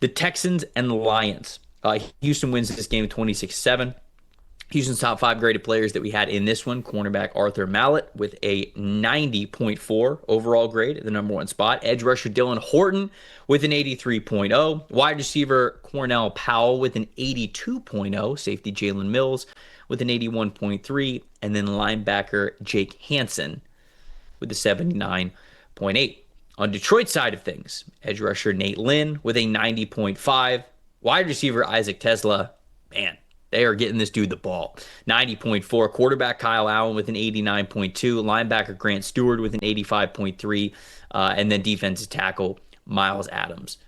The Texans and the Lions. Houston wins this game 26-7. Houston's top 5 graded players that we had in this one: cornerback Arthur Mallett with a 90.4 overall grade at the number 1 spot. Edge rusher Dylan Horton with an 83.0. Wide receiver Cornell Powell with an 82.0. Safety Jalen Mills with an 81.3. And then linebacker Jake Hansen with a 79.8. On Detroit's side of things, edge rusher Nate Lynn with a 90.5. Wide receiver Isaac Teslaa, man, they are getting this dude the ball. 90.4. Quarterback Kyle Allen with an 89.2. Linebacker Grant Stewart with an 85.3. And then defensive tackle Miles Adams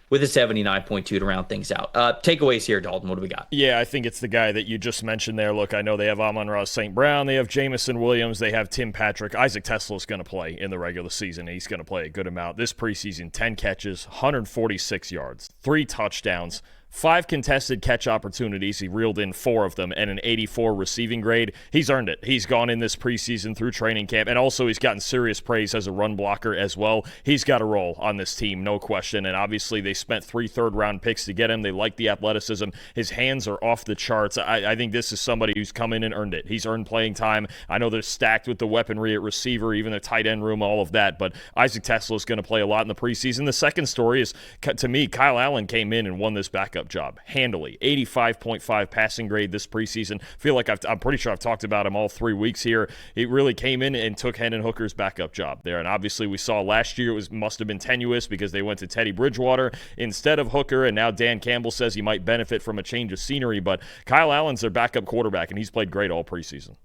with a 79.2 to round things out. Takeaways here, Dalton. What do we got? Yeah, I think it's the guy that you just mentioned there. Look, I know they have Amon-Ra St. Brown. They have Jamison Williams. They have Tim Patrick. Isaac Teslaa is going to play in the regular season. He's going to play a good amount. This preseason, 10 catches, 146 yards, 3 touchdowns, 5 contested catch opportunities. He reeled in 4 of them, and an 84 receiving grade. He's earned it. He's gone in this preseason through training camp, and also he's gotten serious praise as a run blocker as well. He's got a role on this team, no question, and obviously they spent 3 third-round picks to get him. They like the athleticism. His hands are off the charts. I think this is somebody who's come in and earned it. He's earned playing time. I know they're stacked with the weaponry at receiver, even the tight end room, all of that, but Isaac Teslaa is going to play a lot in the preseason. The second story is, to me, Kyle Allen came in and won this backup job handily. 85.5 passing grade this preseason. Feel like I'm pretty sure I've talked about him all 3 weeks here. He really came in and took Hendon Hooker's backup job there. And obviously we saw last year it must have been tenuous because they went to Teddy Bridgewater instead of Hooker, and now Dan Campbell says he might benefit from a change of scenery. But Kyle Allen's their backup quarterback, and he's played great all preseason.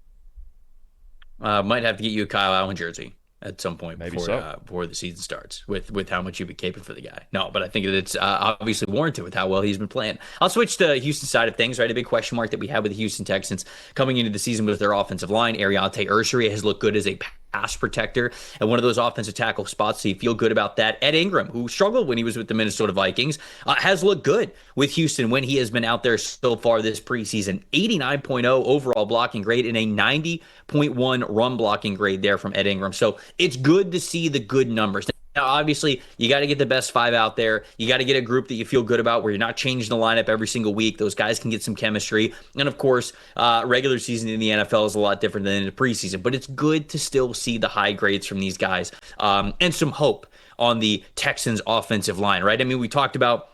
Might have to get you a Kyle Allen jersey at some point before the season starts with how much you'd be caping for the guy. No, but I think that it's obviously warranted with how well he's been playing. I'll switch to Houston side of things, right? A big question mark that we have with the Houston Texans coming into the season with their offensive line. Ariante Ursery has looked good as a pass protector at one of those offensive tackle spots, so you feel good about that. Ed Ingram, who struggled when he was with the Minnesota Vikings, has looked good with Houston when he has been out there so far this preseason. 89.0 overall blocking grade and a 90.1 run blocking grade there from Ed Ingram. So it's good to see the good numbers. Now, obviously, you got to get the best 5 out there. You got to get a group that you feel good about where you're not changing the lineup every single week. Those guys can get some chemistry. And, of course, regular season in the NFL is a lot different than in the preseason. But it's good to still see the high grades from these guys and some hope on the Texans' offensive line, right? I mean, we talked about,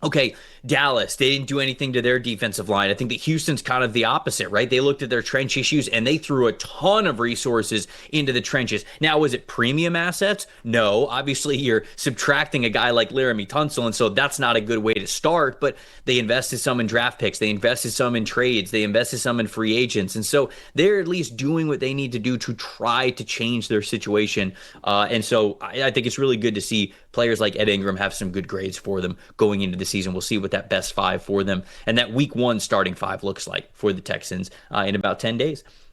okay, Dallas, they didn't do anything to their defensive line. I think that Houston's kind of the opposite, right? They looked at their trench issues and they threw a ton of resources into the trenches. Now, was it premium assets? No. Obviously, you're subtracting a guy like Laramie Tunsil, and so that's not a good way to start, but they invested some in draft picks. They invested some in trades. They invested some in free agents, and so they're at least doing what they need to do to try to change their situation, and so I think it's really good to see players like Ed Ingram have some good grades for them going into the season. We'll see what that best 5 for them and that week 1 starting 5 looks like for the Texans in about 10 days.